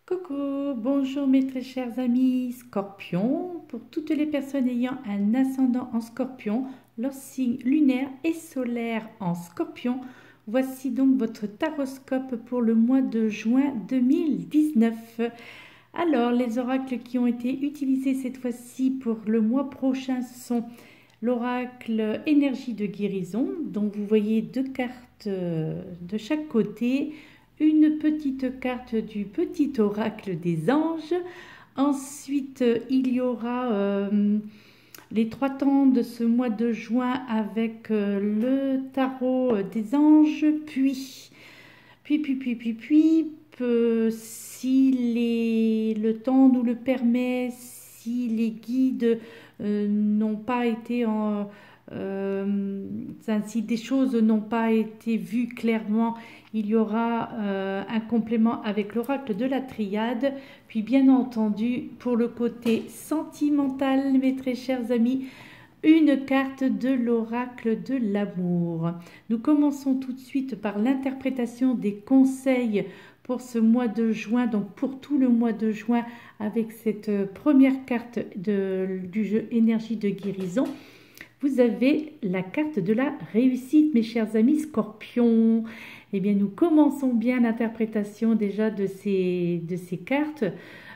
Coucou, bonjour mes très chers amis Scorpion. Pour toutes les personnes ayant un ascendant en Scorpion, leur signe lunaire et solaire en Scorpion, voici donc votre taroscope pour le mois de juin 2019. Alors, les oracles qui ont été utilisés cette fois-ci pour le mois prochain sont l'oracle énergie de guérison. Donc, vous voyez deux cartes de chaque côté. Une petite carte du petit oracle des anges. Ensuite, il y aura les trois temps de ce mois de juin avec le tarot des anges, si le temps nous le permet, si les guides n'ont pas été si des choses n'ont pas été vues clairement, il y aura un complément avec l'oracle de la triade. Puis bien entendu, pour le côté sentimental, mes très chers amis, une carte de l'oracle de l'amour. Nous commençons tout de suite par l'interprétation des conseils pour ce mois de juin, donc pour tout le mois de juin, avec cette première carte du jeu énergie de guérison. Vous avez la carte de la réussite, mes chers amis Scorpions. Eh bien, nous commençons bien l'interprétation déjà de ces cartes,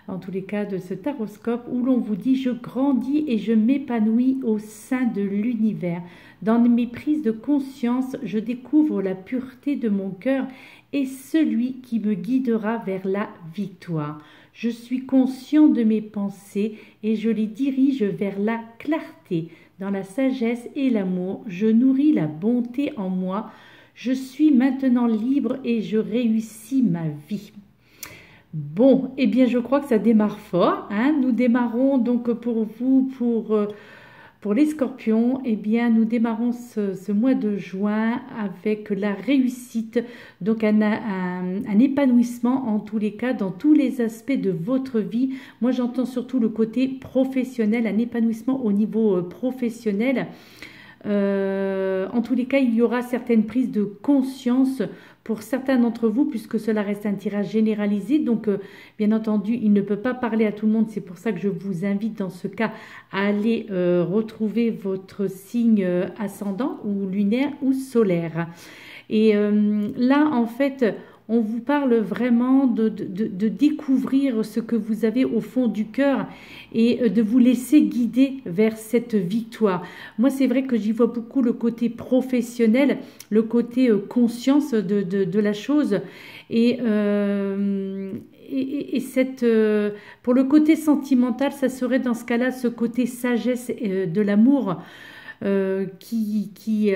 en tous les cas de ce taroscope, où l'on vous dit « Je grandis et je m'épanouis au sein de l'univers. Dans mes prises de conscience, je découvre la pureté de mon cœur et celui qui me guidera vers la victoire. Je suis conscient de mes pensées et je les dirige vers la clarté. Dans la sagesse et l'amour, je nourris la bonté en moi. Je suis maintenant libre et je réussis ma vie. » Bon, eh bien je crois que ça démarre fort. Nous démarrons donc pour vous, pour les Scorpions, eh bien nous démarrons ce mois de juin avec la réussite, donc un épanouissement en tous les cas, dans tous les aspects de votre vie. Moi j'entends surtout le côté professionnel, un épanouissement au niveau professionnel. En tous les cas, il y aura certaines prises de conscience pour certains d'entre vous, puisque cela reste un tirage généralisé. Donc, bien entendu, il ne peut pas parler à tout le monde. C'est pour ça que je vous invite dans ce cas à aller retrouver votre signe ascendant ou lunaire ou solaire. Et là, en fait, on vous parle vraiment de découvrir ce que vous avez au fond du cœur et de vous laisser guider vers cette victoire. Moi, c'est vrai que j'y vois beaucoup le côté professionnel, le côté conscience de la chose. Et pour le côté sentimental, ça serait dans ce cas-là ce côté sagesse de l'amour. Qui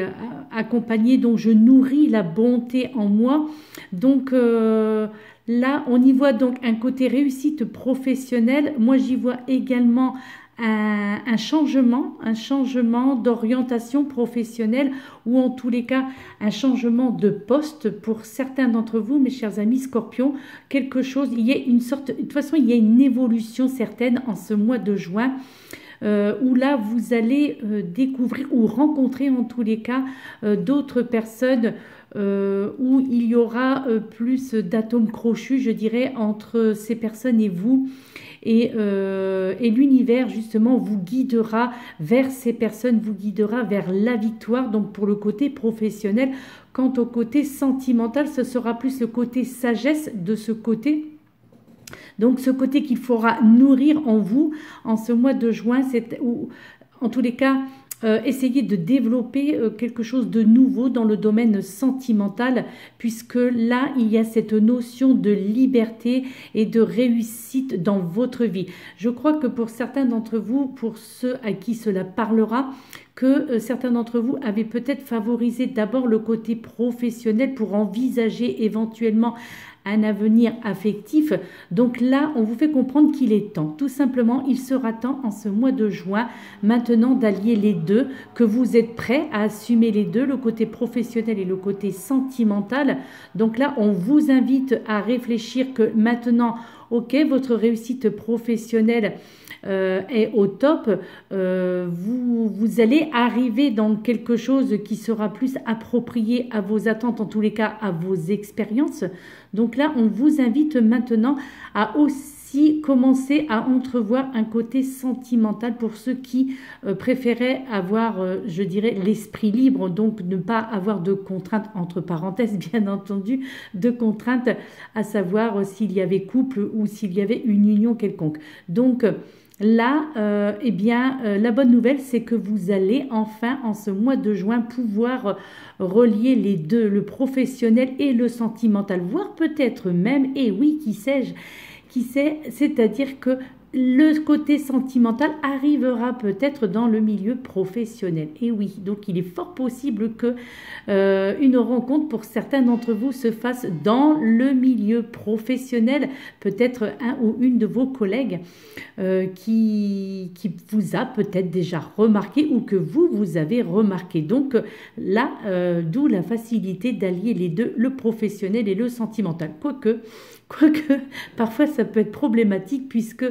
accompagné, donc je nourris la bonté en moi. Donc là, on y voit donc un côté réussite professionnelle. Moi, j'y vois également un changement d'orientation professionnelle, ou en tous les cas un changement de poste pour certains d'entre vous, mes chers amis Scorpions. Quelque chose, il y a une sorte, de toute façon, il y a une évolution certaine en ce mois de juin. Où là vous allez découvrir ou rencontrer en tous les cas d'autres personnes où il y aura plus d'atomes crochus, je dirais, entre ces personnes et vous. Et l'univers justement vous guidera vers ces personnes, vous guidera vers la victoire, donc pour le côté professionnel. Quant au côté sentimental, ce sera plus le côté sagesse de ce côté. Donc ce côté qu'il faudra nourrir en vous en ce mois de juin, ou en tous les cas, essayer de développer quelque chose de nouveau dans le domaine sentimental, puisque là, il y a cette notion de liberté et de réussite dans votre vie. Je crois que pour certains d'entre vous, pour ceux à qui cela parlera, que certains d'entre vous avaient peut-être favorisé d'abord le côté professionnel pour envisager éventuellement un avenir affectif. Donc là, on vous fait comprendre qu'il est temps. Tout simplement, il sera temps en ce mois de juin, maintenant, d'allier les deux, que vous êtes prêts à assumer les deux, le côté professionnel et le côté sentimental. Donc là, on vous invite à réfléchir que maintenant, ok, votre réussite professionnelle est au top, vous allez arriver dans quelque chose qui sera plus approprié à vos attentes, en tous les cas à vos expériences. Donc là, on vous invite maintenant à aussi commencer à entrevoir un côté sentimental pour ceux qui préféraient avoir, je dirais, l'esprit libre, donc ne pas avoir de contraintes, entre parenthèses bien entendu, de contraintes, à savoir s'il y avait couple ou s'il y avait une union quelconque. Donc là, la bonne nouvelle, c'est que vous allez enfin, en ce mois de juin, pouvoir relier les deux, le professionnel et le sentimental, voire peut-être même, et oui, qui sais-je, qui sait, c'est-à-dire que le côté sentimental arrivera peut-être dans le milieu professionnel. Et oui, donc il est fort possible que une rencontre pour certains d'entre vous se fasse dans le milieu professionnel, peut-être un ou une de vos collègues qui vous a peut-être déjà remarqué ou que vous avez remarqué. Donc là, d'où la facilité d'allier les deux, le professionnel et le sentimental. Quoique, parfois ça peut être problématique puisque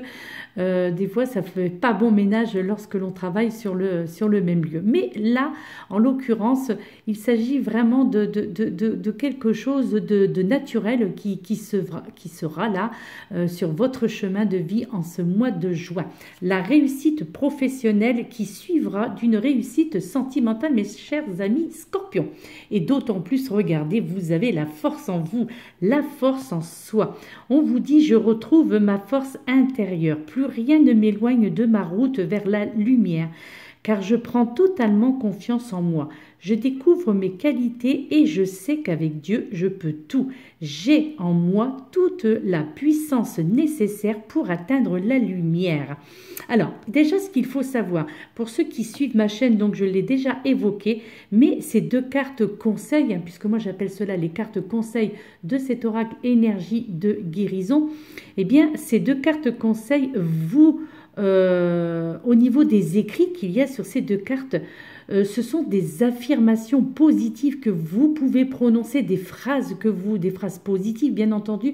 des fois ça ne fait pas bon ménage lorsque l'on travaille sur le même lieu. Mais là, en l'occurrence, il s'agit vraiment de quelque chose de naturel qui sera là sur votre chemin de vie en ce mois de juin. La réussite professionnelle qui suivra d'une réussite sentimentale, mes chers amis Scorpions. Et d'autant plus, regardez, vous avez la force en vous, la force en soi. On vous dit, je retrouve ma force intérieure. Plus rien ne m'éloigne de ma route vers la lumière, car je prends totalement confiance en moi. Je découvre mes qualités et je sais qu'avec Dieu, je peux tout. J'ai en moi toute la puissance nécessaire pour atteindre la lumière. Alors, déjà, ce qu'il faut savoir, pour ceux qui suivent ma chaîne, donc je l'ai déjà évoqué, mais ces deux cartes conseils, puisque moi j'appelle cela les cartes conseils de cet oracle énergie de guérison, eh bien, ces deux cartes conseils, au niveau des écrits qu'il y a sur ces deux cartes, ce sont des affirmations positives que vous pouvez prononcer, des phrases positives bien entendu,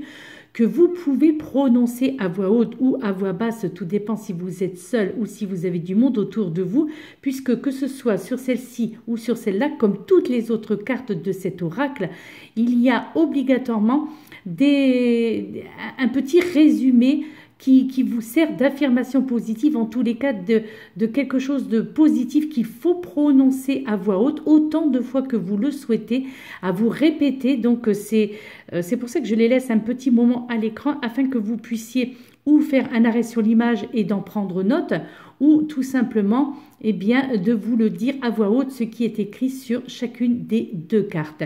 que vous pouvez prononcer à voix haute ou à voix basse, tout dépend si vous êtes seul ou si vous avez du monde autour de vous, puisque que ce soit sur celle-ci ou sur celle-là, comme toutes les autres cartes de cet oracle, il y a obligatoirement un petit résumé qui vous sert d'affirmation positive, en tous les cas de quelque chose de positif qu'il faut prononcer à voix haute autant de fois que vous le souhaitez, à vous répéter. Donc c'est pour ça que je les laisse un petit moment à l'écran afin que vous puissiez ou faire un arrêt sur l'image et d'en prendre note, ou tout simplement de vous le dire à voix haute, ce qui est écrit sur chacune des deux cartes.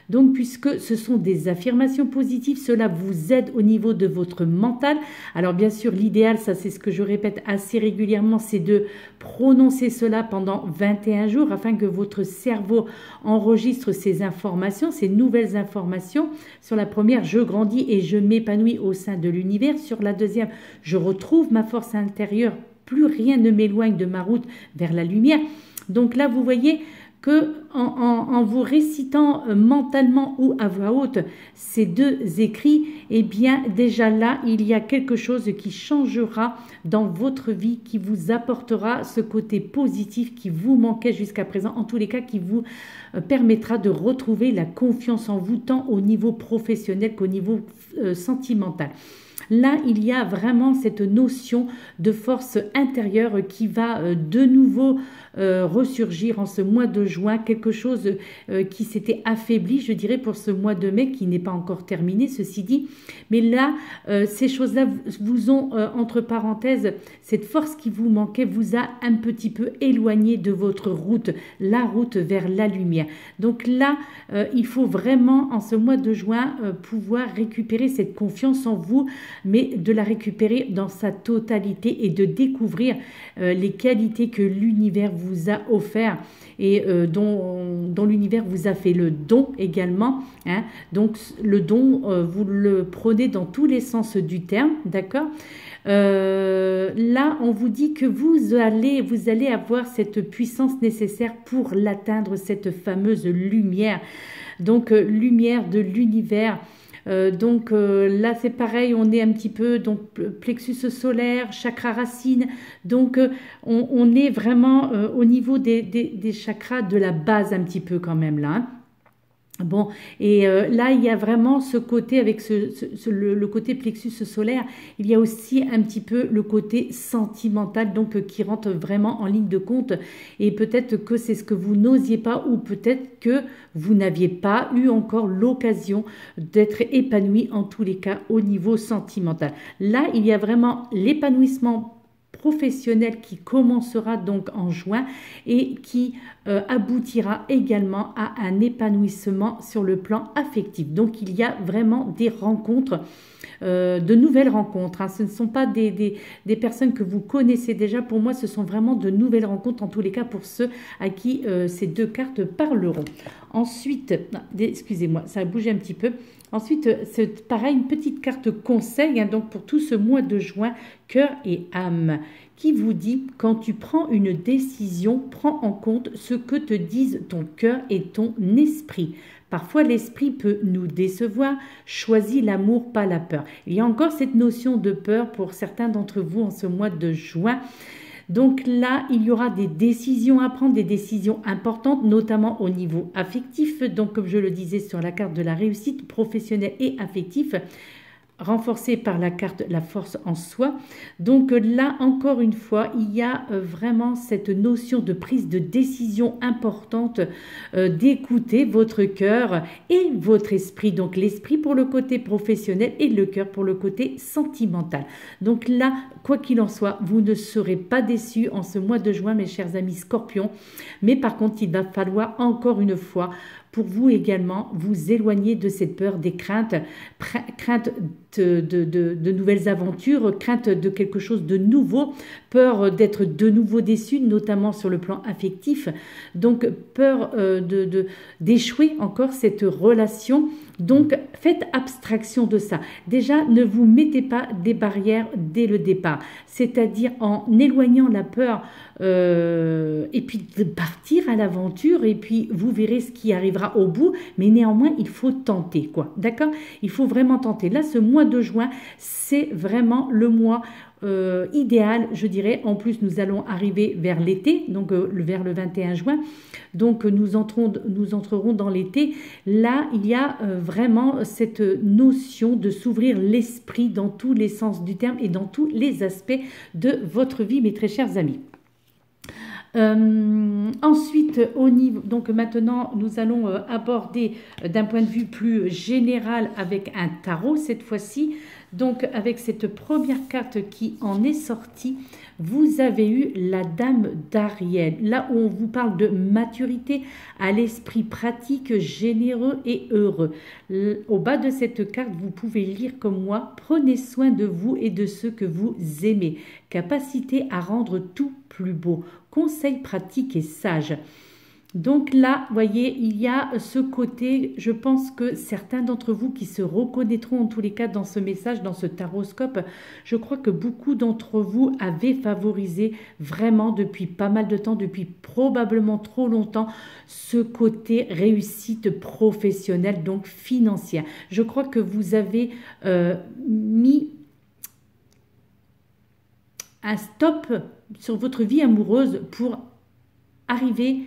Donc, puisque ce sont des affirmations positives, cela vous aide au niveau de votre mental. Alors, bien sûr, l'idéal, ça c'est ce que je répète assez régulièrement, c'est de prononcer cela pendant 21 jours afin que votre cerveau enregistre ces informations, ces nouvelles informations. Sur la première, je grandis et je m'épanouis au sein de l'univers. Sur la deuxième, je retrouve ma force intérieure. Plus rien ne m'éloigne de ma route vers la lumière. Donc là, vous voyez que en vous récitant mentalement ou à voix haute ces deux écrits, eh bien déjà là, il y a quelque chose qui changera dans votre vie, qui vous apportera ce côté positif qui vous manquait jusqu'à présent, en tous les cas qui vous permettra de retrouver la confiance en vous, tant au niveau professionnel qu'au niveau sentimental. Là, il y a vraiment cette notion de force intérieure qui va de nouveau ressurgir en ce mois de juin, quelque chose qui s'était affaibli, je dirais, pour ce mois de mai, qui n'est pas encore terminé, ceci dit. Mais là, ces choses-là vous ont, entre parenthèses, cette force qui vous manquait vous a un petit peu éloigné de votre route, la route vers la lumière. Donc là, il faut vraiment, en ce mois de juin, pouvoir récupérer cette confiance en vous, mais de la récupérer dans sa totalité et de découvrir les qualités que l'univers vous a offert et dont l'univers vous a fait le don également. Hein. Donc le don, vous le prenez dans tous les sens du terme, d'accord ? Là, on vous dit que vous allez avoir cette puissance nécessaire pour l'atteindre, cette fameuse lumière. Donc lumière de l'univers. Là, c'est pareil, on est un petit peu donc plexus solaire, chakra racine. Donc, on est vraiment au niveau des chakras de la base un petit peu quand même là. Hein. Bon, et là, il y a vraiment ce côté avec le côté plexus solaire, il y a aussi un petit peu le côté sentimental, donc qui rentre vraiment en ligne de compte. Et peut-être que c'est ce que vous n'osiez pas, ou peut-être que vous n'aviez pas eu encore l'occasion d'être épanoui, en tous les cas, au niveau sentimental. Là, il y a vraiment l'épanouissement professionnel qui commencera donc en juin et qui aboutira également à un épanouissement sur le plan affectif. Donc il y a vraiment des rencontres, de nouvelles rencontres. Hein. Ce ne sont pas des personnes que vous connaissez déjà. Pour moi, ce sont vraiment de nouvelles rencontres, en tous les cas pour ceux à qui ces deux cartes parleront. Ensuite, excusez-moi, ça a bougé un petit peu. Ensuite, c'est pareil, une petite carte conseil, hein, donc pour tout ce mois de juin, cœur et âme, qui vous dit, quand tu prends une décision, prends en compte ce que te disent ton cœur et ton esprit. Parfois, l'esprit peut nous décevoir. Choisis l'amour, pas la peur. Il y a encore cette notion de peur pour certains d'entre vous en ce mois de juin. Donc là, il y aura des décisions à prendre, des décisions importantes, notamment au niveau affectif. Donc, comme je le disais sur la carte de la réussite professionnelle et affective, renforcée par la carte la force en soi. Donc là, encore une fois, il y a vraiment cette notion de prise de décision importante, d'écouter votre cœur et votre esprit. Donc l'esprit pour le côté professionnel et le cœur pour le côté sentimental. Donc là, quoi qu'il en soit, vous ne serez pas déçus en ce mois de juin, mes chers amis Scorpions. Mais par contre, il va falloir encore une fois pour vous également vous éloigner de cette peur, des craintes, crainte de nouvelles aventures, crainte de quelque chose de nouveau, peur d'être de nouveau déçu, notamment sur le plan affectif, donc peur d'échouer encore cette relation. Donc faites abstraction de ça. Déjà, ne vous mettez pas des barrières dès le départ, c'est-à-dire en éloignant la peur et puis de partir à l'aventure et puis vous verrez ce qui arrivera au bout, mais néanmoins il faut tenter, quoi, d'accord? Il faut vraiment tenter. Là, ce mois de juin, c'est vraiment le mois idéal, je dirais. En plus, nous allons arriver vers l'été, donc vers le 21 juin. Donc, nous entrerons dans l'été. Là, il y a vraiment cette notion de s'ouvrir l'esprit dans tous les sens du terme et dans tous les aspects de votre vie, mes très chers amis. Ensuite, au niveau, donc maintenant, nous allons aborder d'un point de vue plus général avec un tarot cette fois-ci. Donc, avec cette première carte qui en est sortie, vous avez eu la Dame d'Ariel. Là où on vous parle de maturité, à l'esprit pratique, généreux et heureux. Au bas de cette carte, vous pouvez lire comme moi, prenez soin de vous et de ceux que vous aimez. Capacité à rendre tout plus beau. Conseil pratique et sage. Donc là, voyez, il y a ce côté, je pense que certains d'entre vous qui se reconnaîtront en tous les cas dans ce message, dans ce taroscope, je crois que beaucoup d'entre vous avaient favorisé vraiment depuis pas mal de temps, depuis probablement trop longtemps, ce côté réussite professionnelle, donc financière. Je crois que vous avez mis un stop sur votre vie amoureuse pour arriver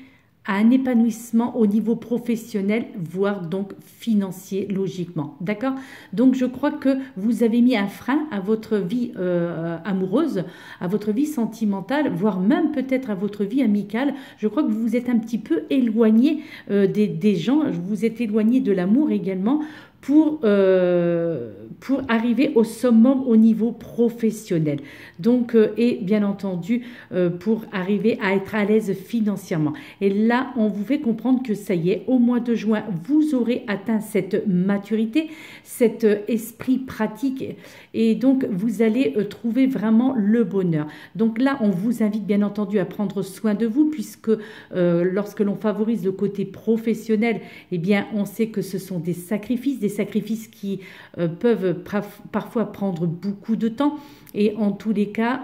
à un épanouissement au niveau professionnel, voire donc financier, logiquement. D'accord? Donc, je crois que vous avez mis un frein à votre vie amoureuse, à votre vie sentimentale, voire même peut-être à votre vie amicale. Je crois que vous vous êtes un petit peu éloigné des gens, vous vous êtes éloigné de l'amour également, pour arriver au summum au niveau professionnel. Donc, et bien entendu, pour arriver à être à l'aise financièrement. Et là, on vous fait comprendre que ça y est, au mois de juin, vous aurez atteint cette maturité, cet esprit pratique. Et donc, vous allez trouver vraiment le bonheur. Donc là, on vous invite bien entendu à prendre soin de vous, puisque lorsque l'on favorise le côté professionnel, eh bien, on sait que ce sont des sacrifices qui peuvent parfois prendre beaucoup de temps. Et en tous les cas,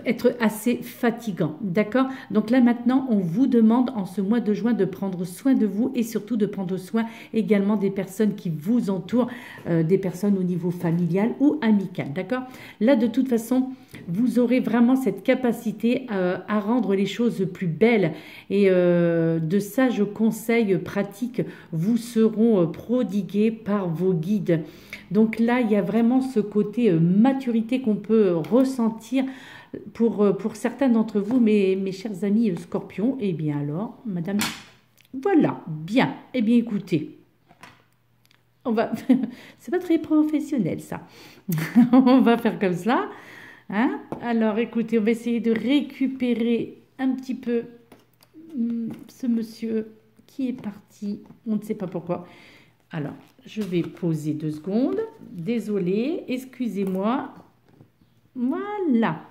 être assez fatigant, d'accord? Donc là maintenant, on vous demande en ce mois de juin de prendre soin de vous et surtout de prendre soin également des personnes qui vous entourent, des personnes au niveau familial ou amical, d'accord? Là, de toute façon, vous aurez vraiment cette capacité à rendre les choses plus belles et de sages conseils pratiques vous seront prodigués par vos guides. Donc là, il y a vraiment ce côté maturité qu'on peut ressentir pour certains d'entre vous, mes chers amis scorpions. Eh bien alors, madame, voilà, bien. Eh bien écoutez, on va, c'est pas très professionnel ça. On va faire comme ça. Hein? Alors écoutez, on va essayer de récupérer un petit peu ce monsieur qui est parti, on ne sait pas pourquoi. Alors, je vais poser 2 secondes. Désolée, excusez-moi. Voilà.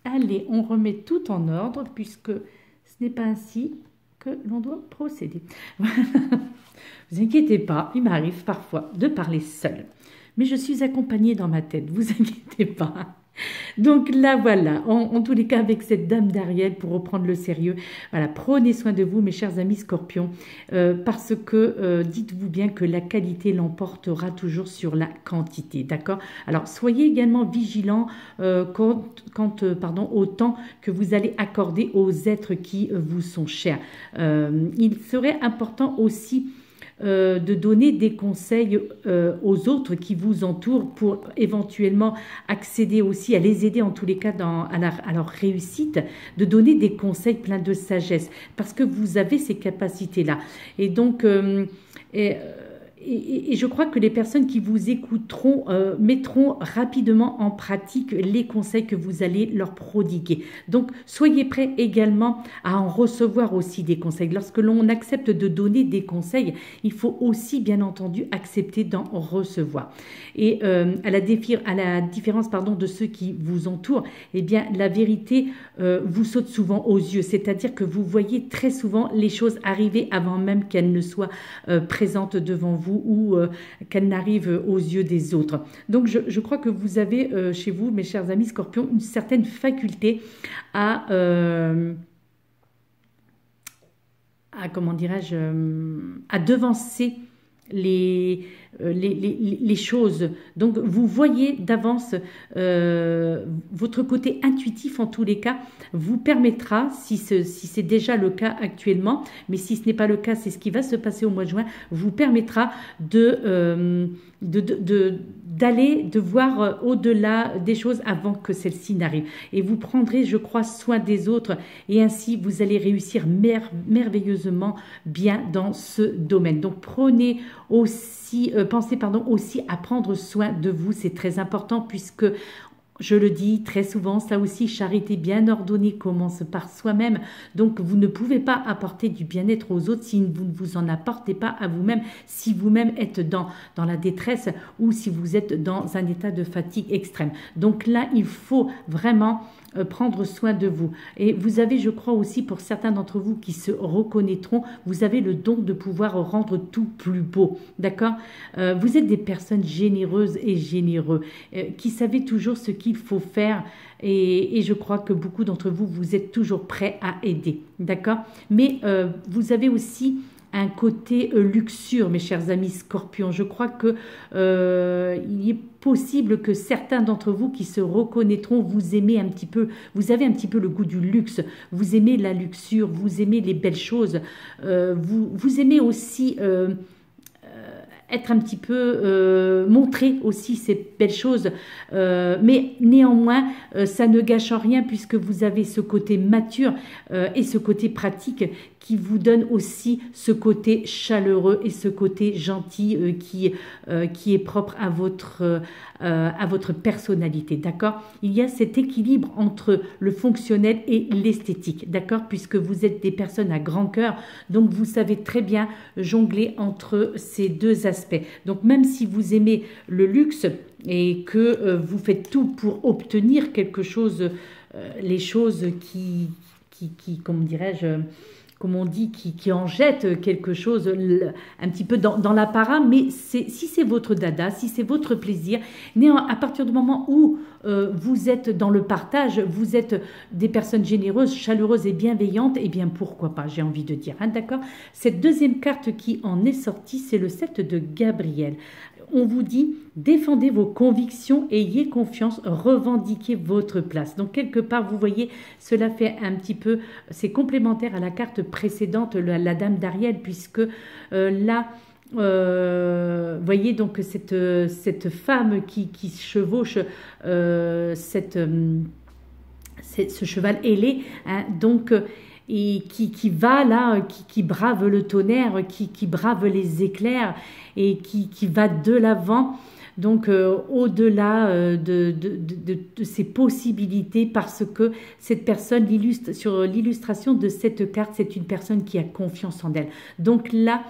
Allez, on remet tout en ordre puisque ce n'est pas ainsi que l'on doit procéder. Vous inquiétez pas, il m'arrive parfois de parler seule. Mais je suis accompagnée dans ma tête, vous inquiétez pas. Donc là, voilà, en tous les cas, avec cette dame d'Ariel, pour reprendre le sérieux, voilà, prenez soin de vous, mes chers amis scorpions, parce que dites-vous bien que la qualité l'emportera toujours sur la quantité, d'accord? Alors, soyez également vigilants au temps que vous allez accorder aux êtres qui vous sont chers. Il serait important aussi de donner des conseils aux autres qui vous entourent pour éventuellement accéder aussi à les aider en tous les cas à leur réussite, de donner des conseils pleins de sagesse parce que vous avez ces capacités-là. Et donc, et je crois que les personnes qui vous écouteront mettront rapidement en pratique les conseils que vous allez leur prodiguer. Donc, soyez prêts également à en recevoir aussi des conseils. Lorsque l'on accepte de donner des conseils, il faut aussi, bien entendu, accepter d'en recevoir. Et à la différence de ceux qui vous entourent, eh bien, la vérité vous saute souvent aux yeux. C'est-à-dire que vous voyez très souvent les choses arriver avant même qu'elles ne soient présentes devant vous ou qu'elle n'arrive aux yeux des autres. Donc, je crois que vous avez chez vous, mes chers amis scorpions, une certaine faculté à comment dirais-je, à devancer les choses. Donc, vous voyez d'avance votre côté intuitif, en tous les cas, vous permettra, si c'est déjà le cas actuellement, mais si ce n'est pas le cas, c'est ce qui va se passer au mois de juin, vous permettra de voir au-delà des choses avant que celles-ci n'arrivent. Et vous prendrez, je crois, soin des autres et ainsi vous allez réussir merveilleusement bien dans ce domaine. Donc pensez aussi à prendre soin de vous, c'est très important puisque je le dis très souvent, ça aussi, charité bien ordonnée commence par soi-même. Donc, vous ne pouvez pas apporter du bien-être aux autres si vous ne vous en apportez pas à vous-même, si vous-même êtes dans la détresse ou si vous êtes dans un état de fatigue extrême. Donc là, il faut vraiment prendre soin de vous. Et vous avez, je crois aussi, pour certains d'entre vous qui se reconnaîtront, vous avez le don de pouvoir rendre tout plus beau. D'accord? Vous êtes des personnes généreuses et généreux qui savez toujours ce qu'il faut faire et je crois que beaucoup d'entre vous, vous êtes toujours prêts à aider. D'accord? Mais vous avez aussi un côté luxure, mes chers amis scorpions. Je crois que il est possible que certains d'entre vous qui se reconnaîtront, vous aimez un petit peu, vous avez un petit peu le goût du luxe, vous aimez la luxure, vous aimez les belles choses, vous aimez aussi être un petit peu, montrer aussi ces belles choses, mais néanmoins, ça ne gâche rien puisque vous avez ce côté mature et ce côté pratique qui vous donne aussi ce côté chaleureux et ce côté gentil qui est propre à votre personnalité, d'accord? Il y a cet équilibre entre le fonctionnel et l'esthétique, d'accord? Puisque vous êtes des personnes à grand cœur, donc vous savez très bien jongler entre ces deux aspects. Donc même si vous aimez le luxe et que vous faites tout pour obtenir quelque chose, les choses qui comment dirais-je, comme on dit, qui en jette quelque chose un petit peu dans l'apparat, mais si c'est votre dada, si c'est votre plaisir, à partir du moment où vous êtes dans le partage, vous êtes des personnes généreuses, chaleureuses et bienveillantes, eh bien pourquoi pas, j'ai envie de dire, hein, d'accord? Cette deuxième carte qui en est sortie, c'est le 7 de Gabriel. On vous dit, défendez vos convictions, ayez confiance, revendiquez votre place. Donc, quelque part, vous voyez, cela fait un petit peu, c'est complémentaire à la carte précédente, la Dame d'Ariel, puisque là, voyez donc cette femme qui chevauche ce cheval ailé, hein, donc et qui va là, qui brave le tonnerre, qui brave les éclairs et qui va de l'avant, donc au-delà de ses possibilités, parce que cette personne, sur l'illustration de cette carte, c'est une personne qui a confiance en elle. Donc là,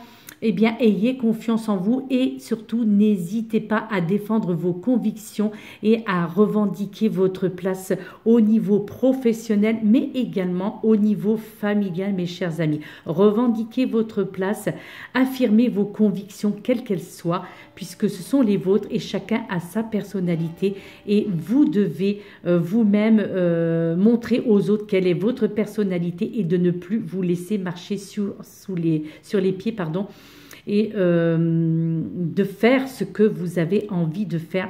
eh bien, ayez confiance en vous et surtout, n'hésitez pas à défendre vos convictions et à revendiquer votre place au niveau professionnel, mais également au niveau familial, mes chers amis. Revendiquez votre place, affirmez vos convictions, quelles qu'elles soient, puisque ce sont les vôtres et chacun a sa personnalité et vous devez vous-même montrer aux autres quelle est votre personnalité et de ne plus vous laisser marcher sur les pieds, pardon, et de faire ce que vous avez envie de faire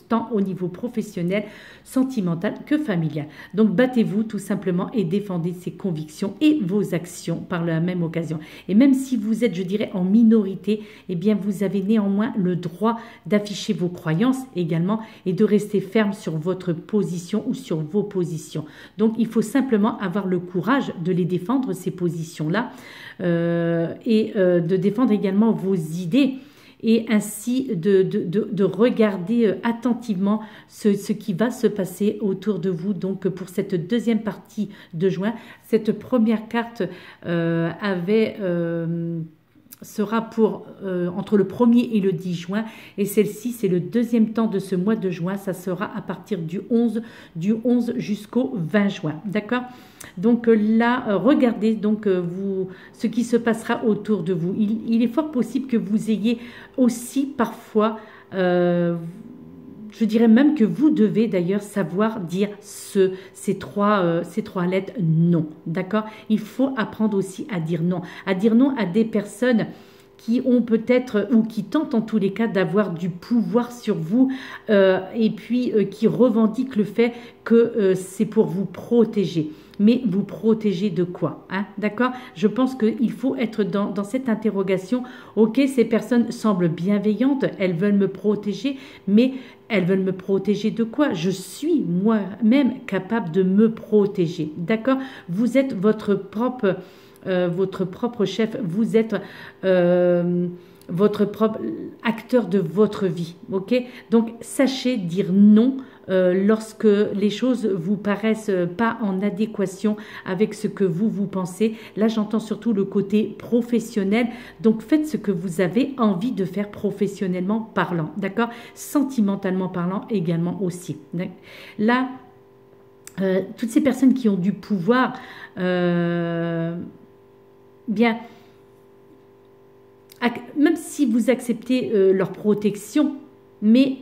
tant au niveau professionnel, sentimental que familial. Donc battez-vous tout simplement et défendez ces convictions et vos actions par la même occasion. Et même si vous êtes, je dirais, en minorité, eh bien vous avez néanmoins le droit d'afficher vos croyances également et de rester ferme sur votre position ou sur vos positions. Donc il faut simplement avoir le courage de les défendre, ces positions-là, et de défendre également vos idées et ainsi de regarder attentivement ce qui va se passer autour de vous. Donc pour cette deuxième partie de juin, cette première carte sera pour entre le 1er et le 10 juin et celle-ci c'est le deuxième temps de ce mois de juin, ça sera à partir du 11 jusqu'au 20 juin, d'accord? Donc là, regardez donc ce qui se passera autour de vous. Il est fort possible que vous ayez aussi parfois, je dirais même que vous devez d'ailleurs savoir dire ces trois lettres non, d'accord? Il faut apprendre aussi à dire non à des personnes qui ont peut-être ou qui tentent en tous les cas d'avoir du pouvoir sur vous et puis qui revendiquent le fait que c'est pour vous protéger. Mais vous protéger de quoi, hein? D'accord? Je pense qu'il faut être dans cette interrogation. Ok, ces personnes semblent bienveillantes, elles veulent me protéger, mais elles veulent me protéger de quoi? Je suis moi-même capable de me protéger, d'accord? Vous êtes votre propre chef, vous êtes votre propre acteur de votre vie, ok? Donc sachez dire non lorsque les choses vous paraissent pas en adéquation avec ce que vous pensez. Là j'entends surtout le côté professionnel, donc faites ce que vous avez envie de faire professionnellement parlant, d'accord? Sentimentalement parlant également aussi. Là toutes ces personnes qui ont du pouvoir, bien, même si vous acceptez leur protection, mais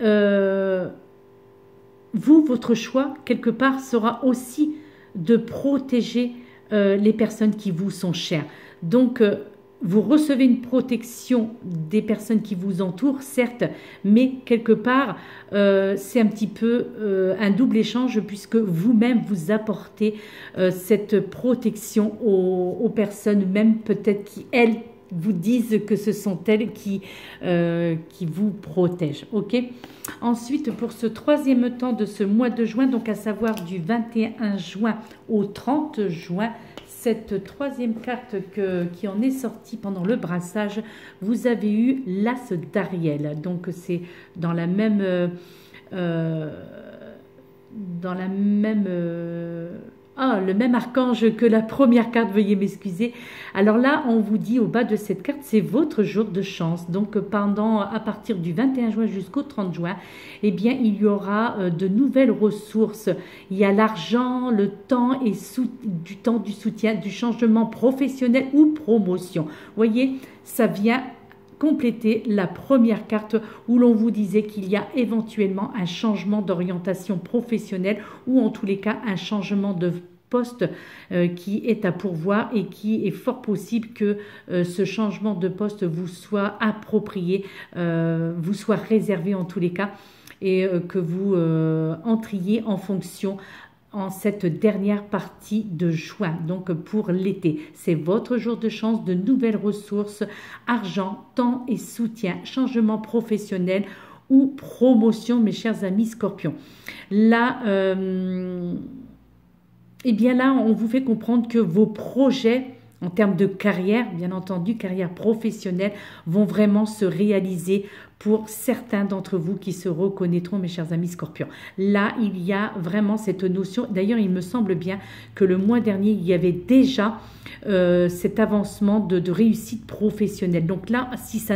votre choix, quelque part, sera aussi de protéger les personnes qui vous sont chères. Donc, vous recevez une protection des personnes qui vous entourent, certes, mais quelque part, c'est un petit peu un double échange puisque vous-même vous apportez cette protection aux personnes, même peut-être qui, elles, vous disent que ce sont elles qui vous protègent, ok? Ensuite, pour ce troisième temps de ce mois de juin, donc à savoir du 21 juin au 30 juin, cette troisième carte qui en est sortie pendant le brassage, vous avez eu l'As d'Ariel. Donc c'est dans la même Ah, le même archange que la première carte, veuillez m'excuser. Alors là, on vous dit au bas de cette carte, c'est votre jour de chance. Donc à partir du 21 juin jusqu'au 30 juin, eh bien, il y aura de nouvelles ressources. Il y a l'argent, le temps et du temps du soutien, du changement professionnel ou promotion. Vous voyez, ça vient compléter la première carte où l'on vous disait qu'il y a éventuellement un changement d'orientation professionnelle ou en tous les cas un changement de poste qui est à pourvoir et qui est fort possible que ce changement de poste vous soit approprié, vous soit réservé en tous les cas et que vous entriez en fonction en cette dernière partie de juin, donc pour l'été. C'est votre jour de chance, de nouvelles ressources, argent, temps et soutien, changement professionnel ou promotion, mes chers amis scorpions. Là, eh bien là, on vous fait comprendre que vos projets en termes de carrière, bien entendu, carrière professionnelle, vont vraiment se réaliser pour certains d'entre vous qui se reconnaîtront, mes chers amis scorpions. Là, il y a vraiment cette notion. D'ailleurs, il me semble bien que le mois dernier, il y avait déjà cet avancement de réussite professionnelle. Donc là, si ce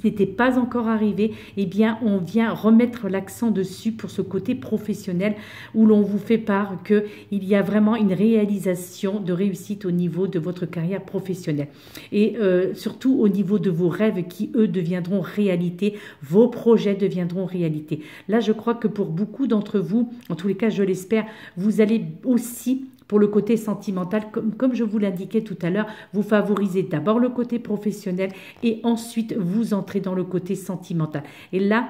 n'était pas encore arrivé, eh bien, on vient remettre l'accent dessus pour ce côté professionnel où l'on vous fait part qu'il y a vraiment une réalisation de réussite au niveau de votre carrière professionnelle. Et surtout au niveau de vos rêves qui, eux, deviendront réalité. Vos projets deviendront réalité. Là, je crois que pour beaucoup d'entre vous, en tous les cas, je l'espère, vous allez aussi, pour le côté sentimental, comme je vous l'indiquais tout à l'heure, vous favorisez d'abord le côté professionnel et ensuite vous entrez dans le côté sentimental. Et là,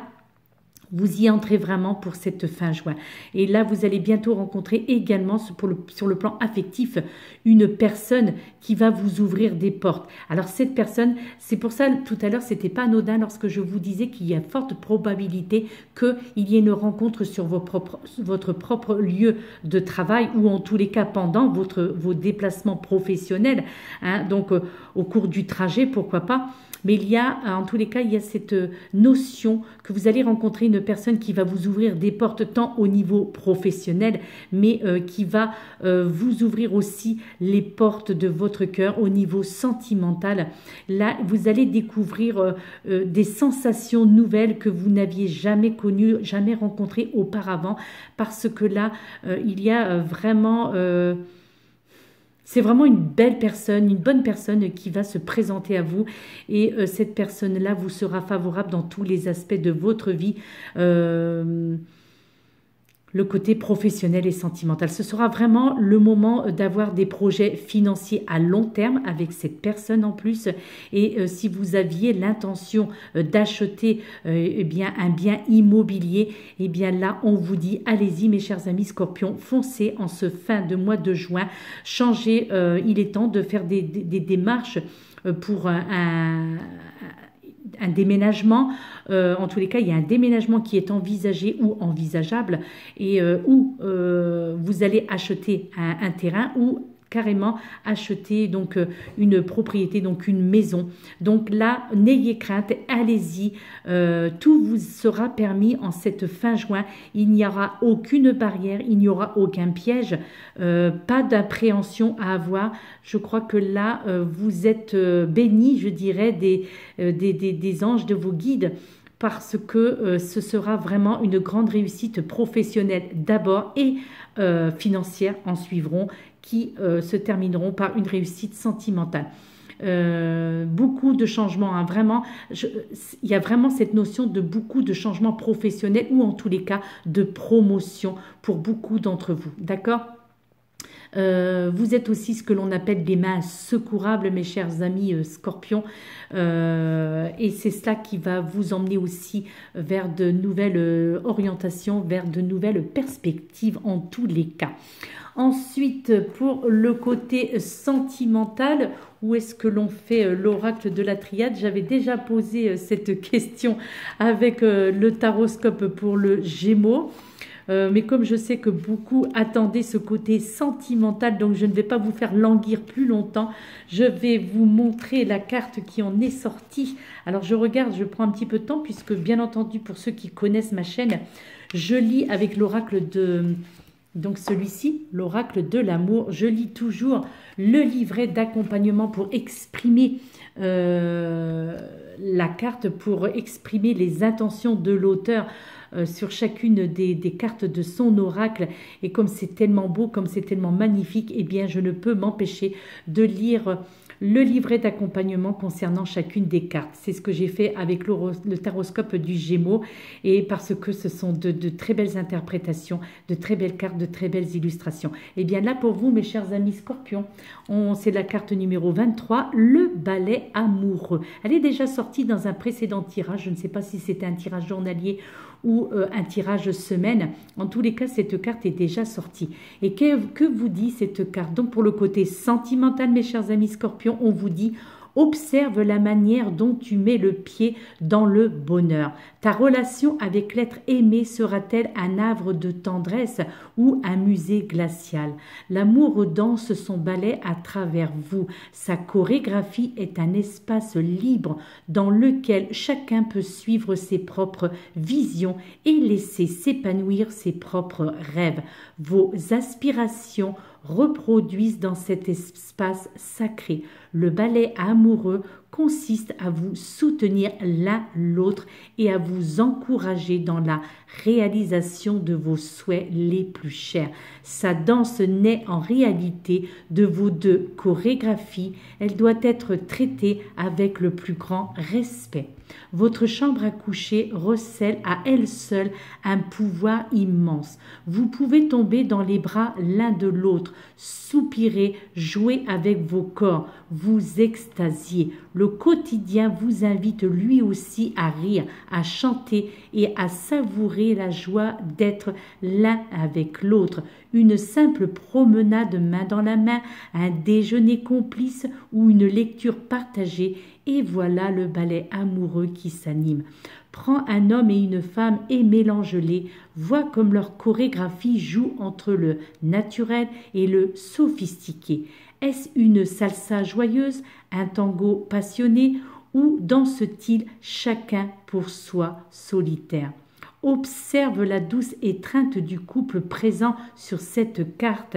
vous y entrez vraiment pour cette fin juin. Et là, vous allez bientôt rencontrer également sur le plan affectif une personne qui va vous ouvrir des portes. Alors cette personne, c'est pour ça tout à l'heure, c'était pas anodin lorsque je vous disais qu'il y a forte probabilité qu'il y ait une rencontre sur votre propre lieu de travail ou en tous les cas pendant vos déplacements professionnels. Hein, donc au cours du trajet, pourquoi pas. Mais il y a, en tous les cas, il y a cette notion que vous allez rencontrer une personne qui va vous ouvrir des portes tant au niveau professionnel, mais qui va vous ouvrir aussi les portes de votre cœur au niveau sentimental. Là, vous allez découvrir des sensations nouvelles que vous n'aviez jamais connues, jamais rencontrées auparavant, parce que là, il y a vraiment... c'est vraiment une belle personne, une bonne personne qui va se présenter à vous et cette personne-là vous sera favorable dans tous les aspects de votre vie, le côté professionnel et sentimental. Ce sera vraiment le moment d'avoir des projets financiers à long terme avec cette personne en plus. Et si vous aviez l'intention d'acheter eh bien, un bien immobilier, eh bien là, on vous dit, allez-y mes chers amis scorpions, foncez en ce fin de mois de juin. Changez, il est temps de faire des démarches pour un déménagement. En tous les cas, il y a un déménagement qui est envisagé ou envisageable et où vous allez acheter un terrain ou carrément acheter donc une propriété, donc une maison. Donc là, n'ayez crainte, allez-y, tout vous sera permis en cette fin juin. Il n'y aura aucune barrière, il n'y aura aucun piège, pas d'appréhension à avoir. Je crois que là, vous êtes bénis, je dirais, des anges, de vos guides, parce que ce sera vraiment une grande réussite professionnelle d'abord et financière en suivront, qui se termineront par une réussite sentimentale. Beaucoup de changements, hein, vraiment, il y a vraiment cette notion de beaucoup de changements professionnels ou en tous les cas de promotion pour beaucoup d'entre vous, d'accord ? Vous êtes aussi ce que l'on appelle des mains secourables, mes chers amis scorpions, et c'est cela qui va vous emmener aussi vers de nouvelles orientations, vers de nouvelles perspectives en tous les cas. Ensuite, pour le côté sentimental, où est-ce que l'on fait l'oracle de la triade? J'avais déjà posé cette question avec le taroscope pour le Gémeaux. Mais comme je sais que beaucoup attendaient ce côté sentimental, donc je ne vais pas vous faire languir plus longtemps. Je vais vous montrer la carte qui en est sortie. Alors je regarde, je prends un petit peu de temps puisque bien entendu pour ceux qui connaissent ma chaîne, je lis avec l'oracle Donc celui-ci, l'oracle de l'amour, je lis toujours le livret d'accompagnement pour exprimer la carte, pour exprimer les intentions de l'auteur sur chacune des cartes de son oracle. Et comme c'est tellement beau, comme c'est tellement magnifique, eh bien je ne peux m'empêcher de lire le livret d'accompagnement concernant chacune des cartes. C'est ce que j'ai fait avec le taroscope du Gémeaux, et parce que ce sont de très belles interprétations, de très belles cartes, de très belles illustrations. Et bien là pour vous, mes chers amis Scorpions, c'est la carte numéro 23, le balai amoureux. Elle est déjà sortie dans un précédent tirage, je ne sais pas si c'était un tirage journalier ou un tirage semaine. En tous les cas, cette carte est déjà sortie. Et que vous dit cette carte? Donc pour le côté sentimental, mes chers amis Scorpions, on vous dit: observe la manière dont tu mets le pied dans le bonheur. Ta relation avec l'être aimé sera-t-elle un havre de tendresse ou un musée glacial? L'amour danse son ballet à travers vous. Sa chorégraphie est un espace libre dans lequel chacun peut suivre ses propres visions et laisser s'épanouir ses propres rêves. Vos aspirations reproduisent dans cet espace sacré. Le ballet amoureux consiste à vous soutenir l'un l'autre et à vous encourager dans la réalisation de vos souhaits les plus chers. Sa danse naît en réalité de vos deux chorégraphies. Elle doit être traitée avec le plus grand respect. Votre chambre à coucher recèle à elle seule un pouvoir immense. Vous pouvez tomber dans les bras l'un de l'autre, soupirer, jouer avec vos corps, vous extasier. Le quotidien vous invite lui aussi à rire, à chanter et à savourer la joie d'être l'un avec l'autre. Une simple promenade main dans la main, un déjeuner complice ou une lecture partagée, et voilà le ballet amoureux qui s'anime. Prends un homme et une femme et mélange-les. Vois comme leur chorégraphie joue entre le naturel et le sophistiqué. Est-ce une salsa joyeuse, un tango passionné, ou danse-t-il chacun pour soi solitaire? Observe la douce étreinte du couple présent sur cette carte.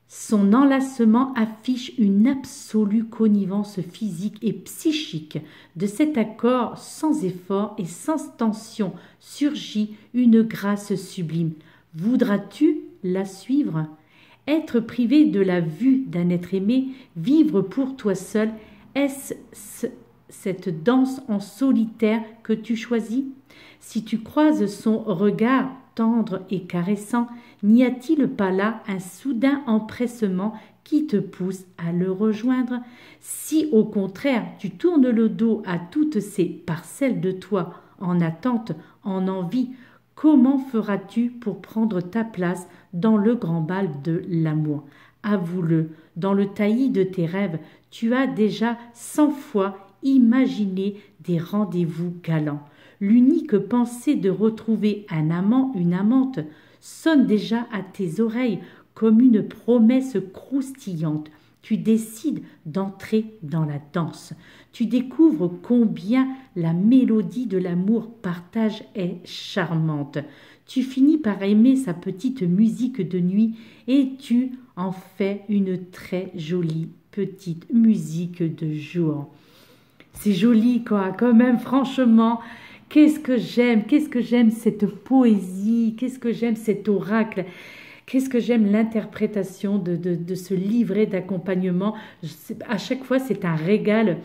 Son enlacement affiche une absolue connivence physique et psychique. De cet accord sans effort et sans tension surgit une grâce sublime. Voudras-tu la suivre? Être privé de la vue d'un être aimé, vivre pour toi seul, est-ce cette danse en solitaire que tu choisis? Si tu croises son regard tendre et caressant, n'y a-t-il pas là un soudain empressement qui te pousse à le rejoindre? Si au contraire tu tournes le dos à toutes ces parcelles de toi en attente, en envie, comment feras-tu pour prendre ta place dans le grand bal de l'amour? Avoue-le, dans le taillis de tes rêves, tu as déjà 100 fois imaginé des rendez-vous galants. L'unique pensée de retrouver un amant, une amante, sonne déjà à tes oreilles comme une promesse croustillante. Tu décides d'entrer dans la danse. Tu découvres combien la mélodie de l'amour partage est charmante. Tu finis par aimer sa petite musique de nuit et tu en fais une très jolie petite musique de jour. C'est joli quoi, quand même, franchement. Qu'est-ce que j'aime cette poésie, qu'est-ce que j'aime cet oracle, qu'est-ce que j'aime l'interprétation de ce livret d'accompagnement. À chaque fois, c'est un régal